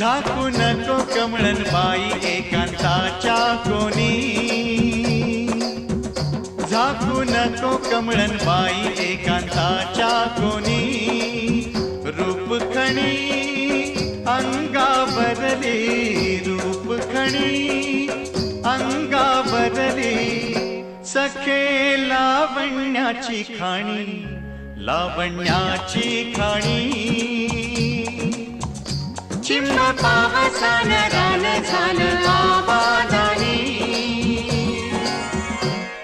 झाकू नको कमळन बाई एकांताच्या कोणी, झाकू नको कमळन बाई एकांताच्या कोणी, रूप खणी अंगावरली, रूप खणी अंगावरली, सखे लावण्याची खाणी, लावण्याची खाणी. चिंब पावसान रान झालं आबादानी,